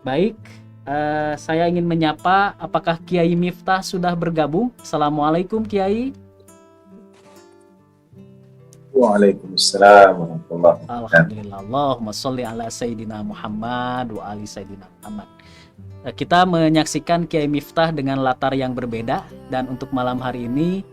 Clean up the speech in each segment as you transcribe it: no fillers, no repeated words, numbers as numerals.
Baik, saya ingin menyapa, apakah Kiai Miftah sudah bergabung? Assalamualaikum Kiai. Waalaikumsalam warahmatullahi wabarakatuh. Alhamdulillah, Allahumma sholli ala Sayyidina Muhammad wa ali Sayyidina Muhammad. Kita menyaksikan Kiai Miftah dengan latar yang berbeda, dan untuk malam hari ini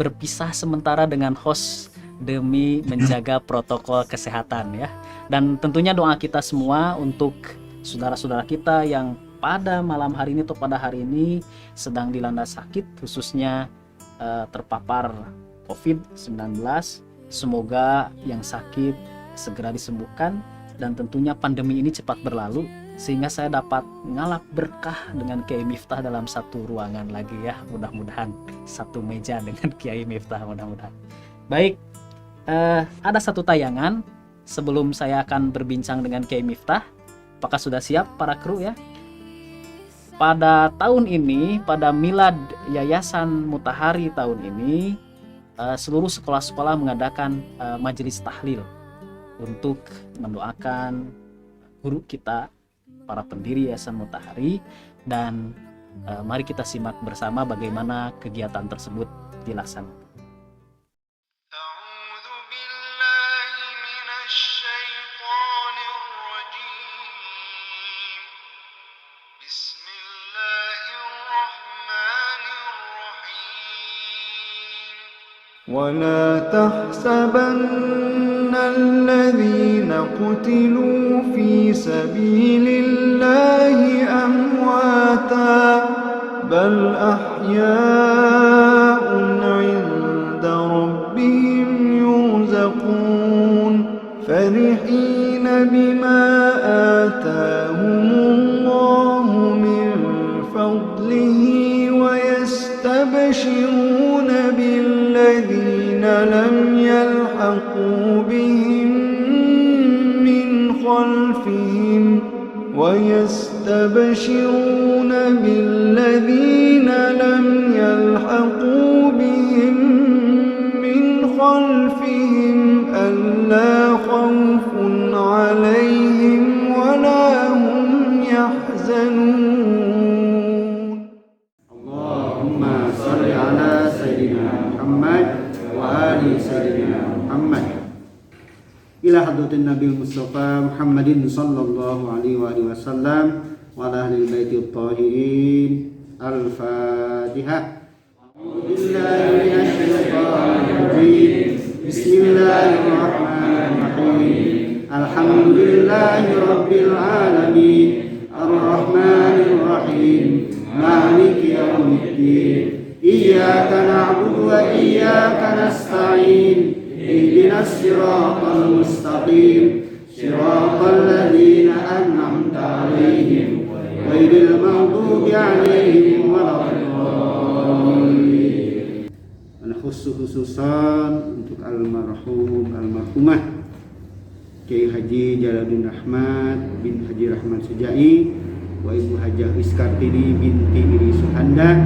berpisah sementara dengan host demi menjaga protokol kesehatan ya. Dan tentunya doa kita semua untuk saudara-saudara kita yang pada malam hari ini atau pada hari ini sedang dilanda sakit, khususnya terpapar COVID-19. Semoga yang sakit segera disembuhkan, dan tentunya pandemi ini cepat berlalu sehingga saya dapat ngalap berkah dengan Kiai Miftah dalam satu ruangan lagi ya. Mudah-mudahan satu meja dengan Kiai Miftah, mudah-mudahan. Baik, ada satu tayangan sebelum saya akan berbincang dengan Kiai Miftah. Apakah sudah siap para kru ya? Pada tahun ini, pada milad Yayasan Mutahari tahun ini, seluruh sekolah-sekolah mengadakan majelis tahlil untuk mendoakan guru kita, para pendiri Yayasan Mutahari, dan mari kita simak bersama bagaimana kegiatan tersebut dilaksanakan. ولا تحسبن الذين قتلوا في سبيل الله أمواتا بل أحياء عند ربهم يرزقون فرحين بما آتاهم الله من فضله ويستبشرون بالذين لم يلحقوا بهم من خلفهم ويستبشرون بالذين لم يلحقوا بهم من خلفهم ألا خوف عليهم ولا هم يحزنون. اللهم صل على سيدنا محمد وآل سيدنا محمد. إلى حضرة النبي المصطفى محمد صلى الله عليه وآله وسلم وعلى أهل البيت الطاهرين. الفاتحة. أعوذ بالله من الشيطان الرجيم. بسم الله الرحمن الرحيم. الحمد لله رب العالمين الرحمن الرحيم مالك يوم الدين إياك نعبد وإياك نستعين اهدنا الصراط المستقيم صراط الذين أنعمت عليهم غير المغضوب عليهم ولا الضالين. Khususan untuk almarhumah Kiai Haji Jalaluddin Rahmat bin Haji Rahman Sujai wa Ibu Hajah Iskartini binti Iri Suhanda.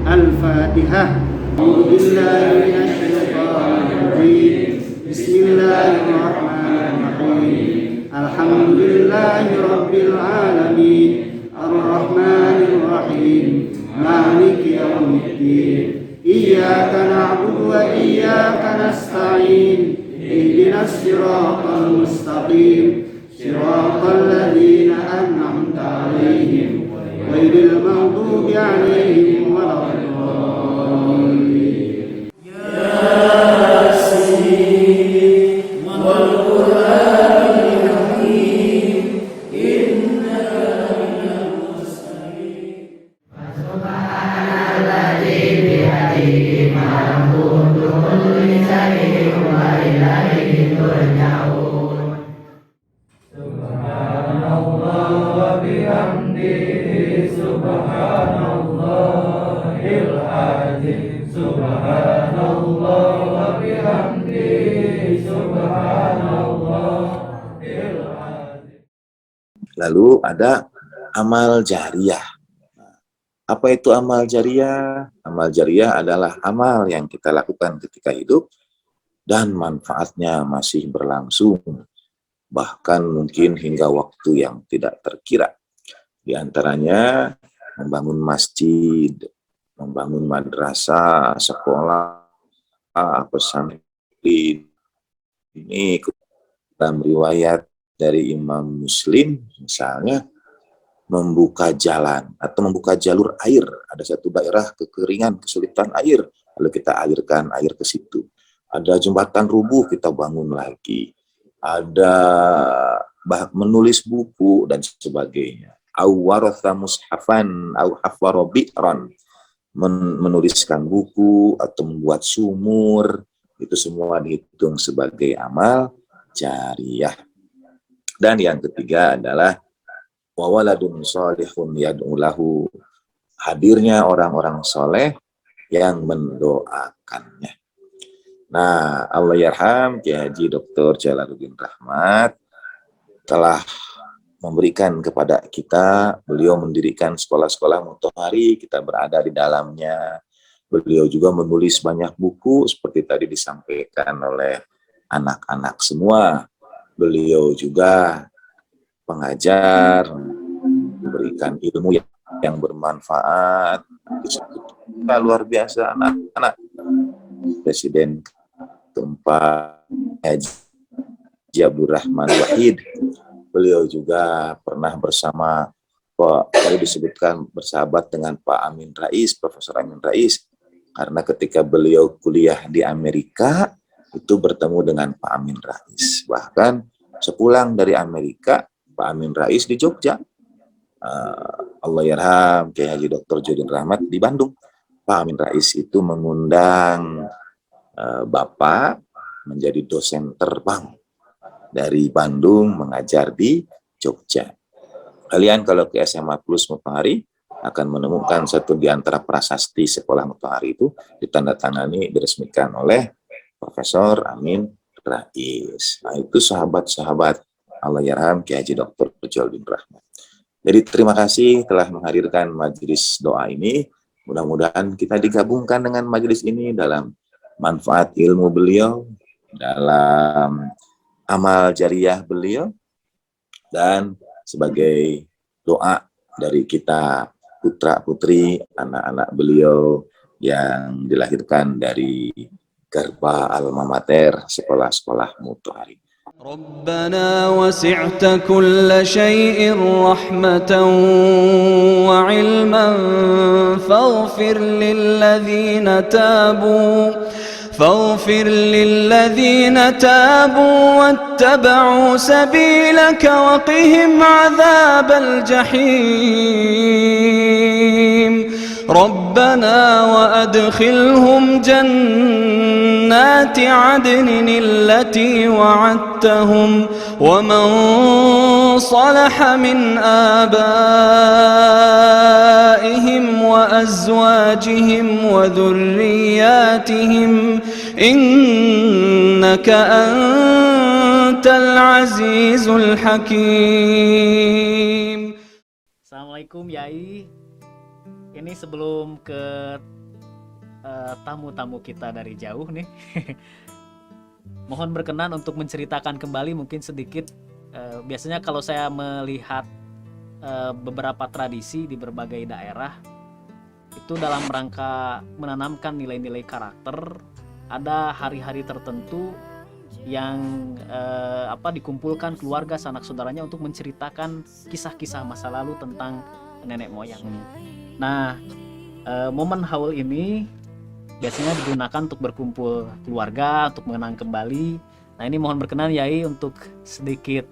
Al-Fatihah. A'udzubillahi minasyaitonir rajim. Bismillahirrahmanirrahim. Alhamdulillahi rabbil alamin. Ar-Rahmanir Rahim. Maliki yaumiddin. Iyyaka na'budu wa iyyaka nasta'in. Ihdinas siratal mustaqim. Siratal ladzina an'amta 'alaihim ghairil maghdubi 'alaihim waladdallin. Yasin wal Qur'anil Hakim innaka laminal mursalin. Subhanalladzi bi'adihi malakutu kulli syai'in wa ilaihi turja'un. Subhanallah wa bihamdihi subhanallahil azim. Subhanallah wa bihamdihi subhanallahil azim. Lalu ada amal jariyah. Apa itu amal jariyah? Amal jariyah adalah amal yang kita lakukan ketika hidup dan manfaatnya masih berlangsung. bahkan mungkin hingga waktu yang tidak terkira. Di antaranya membangun masjid, membangun madrasah, sekolah, pesantren. Ini dalam riwayat dari Imam Muslim misalnya, membuka jalan atau membuka jalur air. Ada satu daerah kekeringan, kesulitan air, lalu kita alirkan air ke situ. Ada jembatan rubuh, kita bangun lagi. Ada menulis buku dan sebagainya. Au waratha mushafan au hafwara bi'ran, menuliskan buku atau membuat sumur, itu semua dihitung sebagai amal jariyah. Dan yang ketiga adalah wawaladun sholihun yad'u lahu, hadirnya orang-orang soleh yang mendoakannya. Nah, Allah yarham Kiai Haji Dr. Jalaluddin Rahmat telah memberikan kepada kita, beliau mendirikan sekolah-sekolah Mutahari, kita berada di dalamnya. Beliau juga menulis banyak buku seperti tadi disampaikan oleh anak-anak semua. Beliau juga pengajar, memberikan ilmu yang bermanfaat. Kita luar biasa anak-anak. Presiden keempat Haji Abdul Rahman Wahid, beliau juga pernah bersama tadi disebutkan bersahabat dengan Pak Amin Rais, Profesor Amin Rais, karena ketika beliau kuliah di Amerika itu bertemu dengan Pak Amin Rais. Bahkan sepulang dari Amerika, Pak Amin Rais di Jogja, Allah yarham Kiai Haji Dr. Jodin Rahmat di Bandung. Pak Amin Rais itu mengundang Bapak menjadi dosen terbang dari Bandung mengajar di Jogja. Kalian kalau ke SMA Plus Mutahari akan menemukan satu di antara prasasti sekolah Mutahari itu ditandatangani, diresmikan oleh Profesor Amin Rais. Nah, itu sahabat-sahabat Allah yarham Kiai Haji Dr. Jodin Rahmat. Jadi terima kasih telah menghadirkan majelis doa ini. Mudah-mudahan kita digabungkan dengan majelis ini dalam manfaat ilmu beliau, dalam amal jariah beliau, dan sebagai doa dari kita putra-putri anak-anak beliau yang dilahirkan dari garba alma mater sekolah-sekolah Mutahari. ربنا وسعت كل شيء رحمة وعلما فاغفر للذين تابوا واتبعوا سبيلك وقهم عذاب الجحيم ربنا وأدخلهم جنات عدن التي وعدتهم ومن صلح من آبائهم وأزواجهم وذرياتهم إنك أنت العزيز الحكيم. Assalamualaikum Yai. Ini sebelum ke tamu-tamu kita dari jauh nih, mohon berkenan untuk menceritakan kembali mungkin sedikit. Biasanya kalau saya melihat beberapa tradisi di berbagai daerah, itu dalam rangka menanamkan nilai-nilai karakter, ada hari-hari tertentu yang dikumpulkan keluarga sanak saudaranya untuk menceritakan kisah-kisah masa lalu tentang nenek moyang ini. Nah, momen haul ini biasanya digunakan untuk berkumpul keluarga, untuk mengenang kembali. Nah, ini mohon berkenan Yai untuk sedikit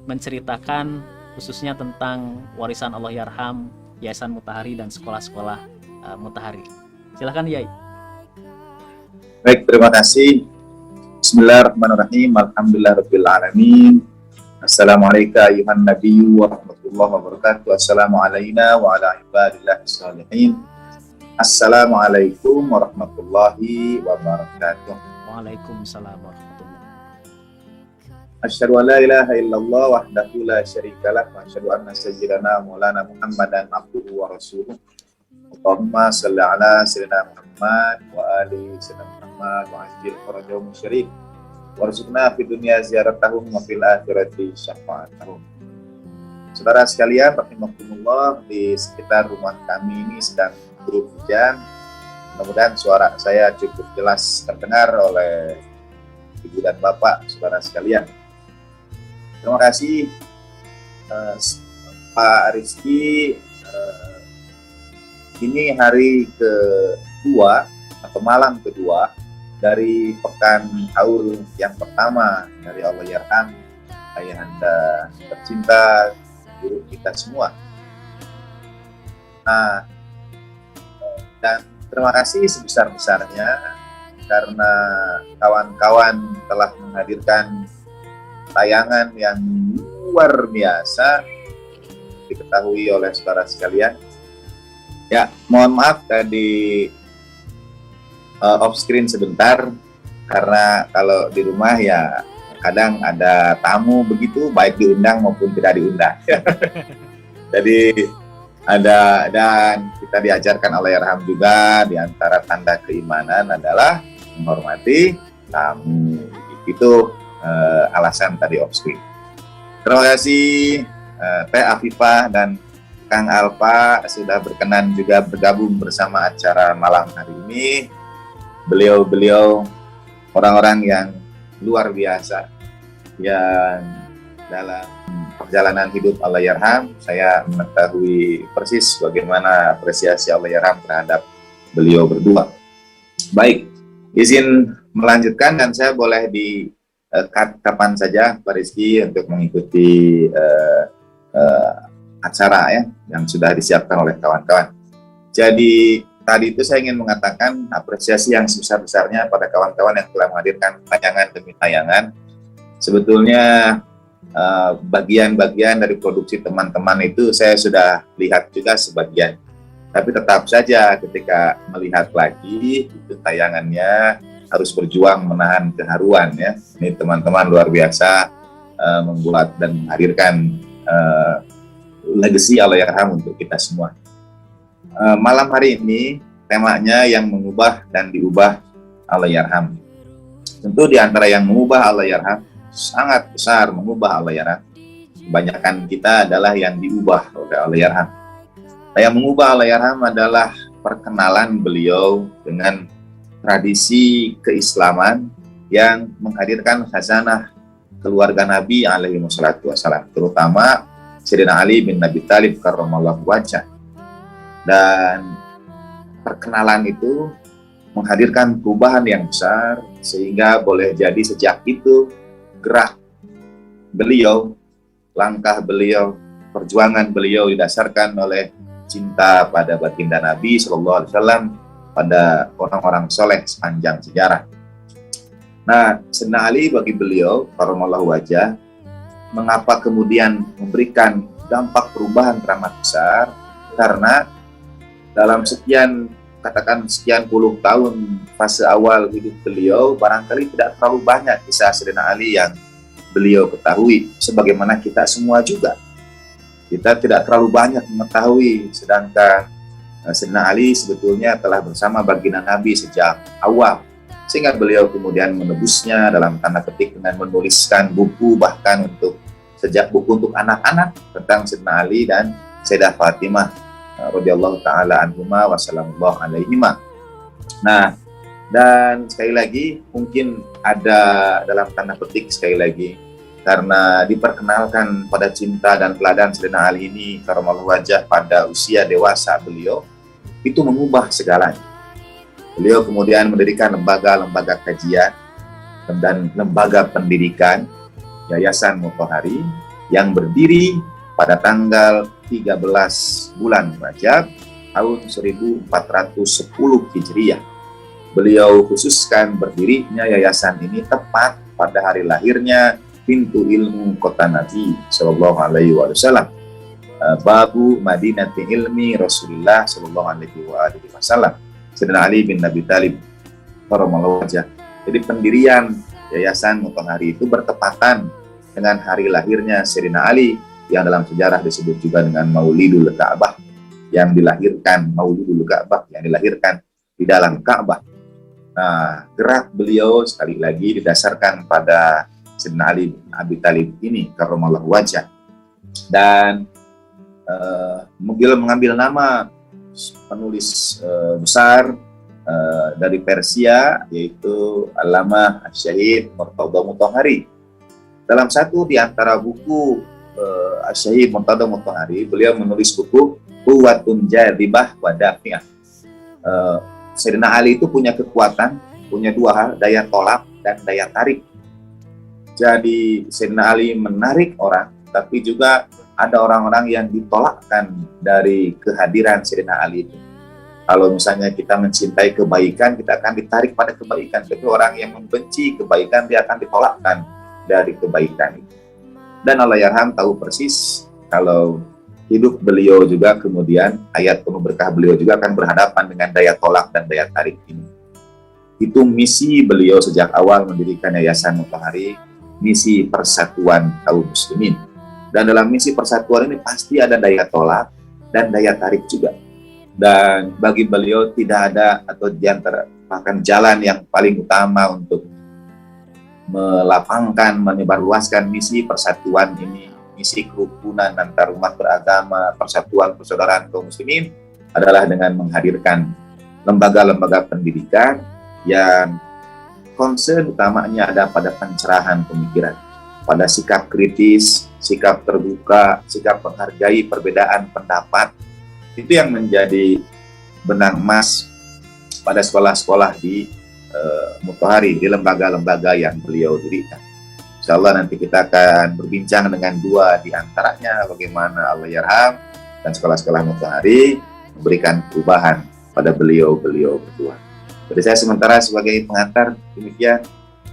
menceritakan khususnya tentang warisan Allah yarham, Yayasan Mutahari dan sekolah-sekolah Mutahari. Silakan Yai. Baik, terima kasih. Bismillahirrahmanirrahim. Alhamdulillahirabbil alamin. Assalamualaikum ayuhan nabiyyu wa rahmatullahi wa barakatuh. Assalamu alayna wa ala ibadillah salihin. Assalamualaikum warahmatullahi wabarakatuh. Waalaikumsalam warahmatullahi wabarakatuh. Asyhadu an la ilaha illallah wahdahu la syarikalah wa asyhadu anna sayyidana maulana Muhammadan abduhu wa rasuluh. Allahumma shalli ala sayyidina Muhammad wa ali sayyidina Muhammad wa ajil farajahum syarif. warzuqna fid dunya ziyaratahum wa fil akhirati syafa'atahum. Saudara sekalian, rahimakumullah, di sekitar rumah kami ini sedang turun hujan. Mudah-mudahan suara saya cukup jelas terdengar oleh ibu dan bapak, saudara sekalian. Terima kasih Pak Rizky. Ini hari kedua atau malam kedua dari pekan haul yang pertama dari Allah Yarham, ayahanda tercinta, guru kita semua. Nah, dan terima kasih sebesar-besarnya karena kawan-kawan telah menghadirkan tayangan yang luar biasa, diketahui oleh saudara sekalian. Ya, mohon maaf tadi off screen sebentar, karena kalau di rumah ya kadang ada tamu begitu, baik diundang maupun tidak diundang. Jadi ada, dan kita diajarkan oleh Yarham juga, di antara tanda keimanan adalah menghormati tamu. Itu alasan tadi off screen. Terima kasih Teh Afifah dan Kang Alfa sudah berkenan juga bergabung bersama acara malam hari ini. Beliau orang-orang yang luar biasa yang dalam perjalanan hidup Allah Yarham, saya mengetahui persis bagaimana apresiasi Allah Yarham terhadap beliau berdua. Baik, izin melanjutkan dan saya boleh di kapan saja Pak Rizky untuk mengikuti acara ya yang sudah disiapkan oleh kawan-kawan. Jadi tadi itu saya ingin mengatakan apresiasi yang sebesar-besarnya pada kawan-kawan yang telah menghadirkan tayangan demi tayangan. Sebetulnya bagian-bagian dari produksi teman-teman itu saya sudah lihat juga sebagian. Tapi tetap saja ketika melihat lagi itu tayangannya harus berjuang menahan keharuan ya. Ini teman-teman luar biasa membuat dan menghadirkan legacy Allah Yarham untuk kita semua. Malam hari ini temanya yang mengubah dan diubah Allah Yarham. Tentu di antara yang mengubah Allah Yarham, sangat besar mengubah Allah Yarham. Kebanyakan kita adalah yang diubah oleh Allah Yarham. Yang mengubah Allah Yarham adalah perkenalan beliau dengan tradisi keislaman yang menghadirkan khazanah keluarga Nabi alaihi wassalatu wassalam, terutama Sayyidina Ali bin Abi Thalib karramallahu wajhah. Dan perkenalan itu menghadirkan perubahan yang besar, sehingga boleh jadi sejak itu gerak beliau, langkah beliau, perjuangan beliau didasarkan oleh cinta pada baginda Nabi Sallallahu Alaihi Wasallam, pada orang-orang soleh sepanjang sejarah. Nah, Sayyidina Ali bagi beliau karramallahu wajhah, mengapa kemudian memberikan dampak perubahan teramat besar? Karena dalam sekian puluh tahun fase awal hidup beliau, barangkali tidak terlalu banyak kisah Sayyidina Ali yang beliau ketahui, sebagaimana kita semua juga. Kita tidak terlalu banyak mengetahui, sedangkan Sayyidina Ali sebetulnya telah bersama baginda Nabi sejak awal, sehingga beliau kemudian menebusnya dalam tanda petik dengan menuliskan buku, bahkan sejak buku untuk anak-anak tentang Sayyidina Ali dan Sayyidah Fatimah radhiyallahu taala anhuma wa sallallahu alaihima. Nah, dan sekali lagi mungkin ada dalam tanda petik sekali lagi, karena diperkenalkan pada cinta dan teladan Sayyidina Ali ini karramallahu wajhah pada usia dewasa beliau, itu mengubah segalanya. Beliau kemudian mendirikan lembaga-lembaga kajian dan lembaga pendidikan, Yayasan Mutahari, yang berdiri pada tanggal 13 bulan Rajab tahun 1410 Hijriah. Beliau khususkan berdirinya yayasan ini tepat pada hari lahirnya pintu ilmu kota Nabi Sallallahu Alaihi Wasallam, babu Madinati ilmi Rasulullah Sallallahu Alaihi Wasallam, Sayyidina Ali bin Abi Thalib karramallahu wajhah. Jadi pendirian Yayasan Mutahari itu bertepatan dengan hari lahirnya Sayyidina Ali, yang dalam sejarah disebut juga dengan Maulidul Ka'bah, yang dilahirkan di dalam Ka'bah. Nah, gerak beliau sekali lagi didasarkan pada Sayyidina Ali bin Abi Thalib ini karramallahu wajhah. Dan beliau mengambil nama penulis besar dari Persia, yaitu Allamah Asy-Syahid Murtada Mutahhari. Dalam satu di antara buku Asy-Syahid Murtada Mutahhari, beliau menulis buku Quwwatun Jadibah wa Dafi'ah. Sayyidina Ali itu punya kekuatan, punya dua hal, daya tolak dan daya tarik. Jadi Sayyidina Ali menarik orang, tapi juga ada orang-orang yang ditolakkan dari kehadiran Sayyidina Ali itu. Kalau misalnya kita mencintai kebaikan, kita akan ditarik pada kebaikan. Tapi orang yang membenci kebaikan, dia akan ditolakkan dari kebaikan itu. Dan Allahyarham tahu persis kalau hidup beliau juga kemudian ayat penuh berkah beliau juga akan berhadapan dengan daya tolak dan daya tarik ini. Itu misi beliau sejak awal mendirikan Yayasan Mutahhari, misi persatuan kaum muslimin. Dan dalam misi persatuan ini pasti ada daya tolak dan daya tarik juga. Dan bagi beliau tidak ada atau di antara bahkan jalan yang paling utama untuk melapangkan, menyebarluaskan misi persatuan ini, misi kerukunan antar umat beragama, persatuan persaudaraan kaum muslimin adalah dengan menghadirkan lembaga-lembaga pendidikan yang concern utamanya ada pada pencerahan pemikiran, pada sikap kritis, sikap terbuka, sikap menghargai perbedaan pendapat. Itu yang menjadi benang emas pada sekolah-sekolah di Mutahhari, di lembaga-lembaga yang beliau dirikan. Insyaallah nanti kita akan berbincang dengan dua di antaranya bagaimana Allahyarham dan sekolah-sekolah Mutahhari memberikan perubahan pada beliau-beliau berdua. Jadi saya sementara sebagai pengantar, demikian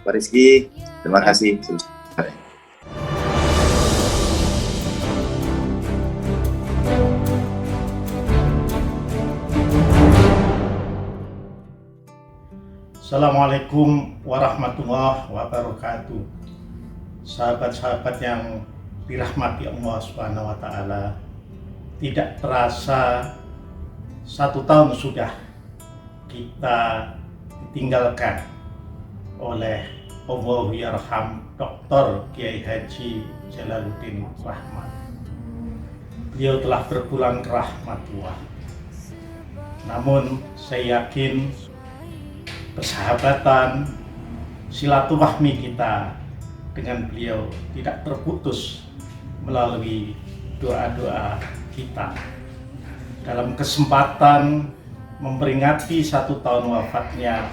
Pak Rizky, terima kasih. Assalamualaikum warahmatullahi wabarakatuh. Sahabat-sahabat yang dirahmati Allah Subhanahu wa Ta'ala, tidak terasa 1 tahun sudah kita ditinggalkan oleh Allahyarham Dr. Kiai Haji Jalaluddin Rahmat. Beliau telah berpulang ke rahmatullah. Namun saya yakin persahabatan, silaturahmi kita dengan beliau tidak terputus melalui doa-doa kita. Dalam kesempatan memperingati 1 tahun wafatnya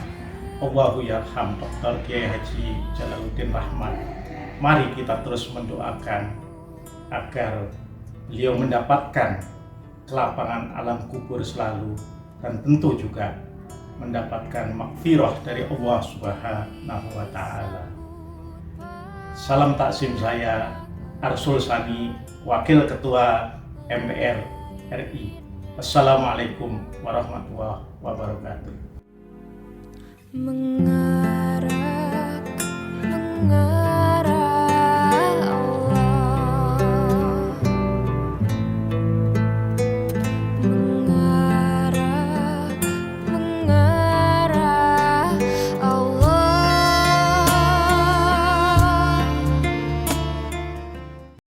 Allahyarham Dr. Kiai Haji Jalaluddin Rahmat, mari kita terus mendoakan agar beliau mendapatkan kelapangan alam kubur selalu, dan tentu juga mendapatkan maghfirah dari Allah Subhanahu wa Ta'ala. Salam taksim saya, Arsul Sani, Wakil Ketua MPR RI. Assalamualaikum warahmatullahi wabarakatuh. Mengarah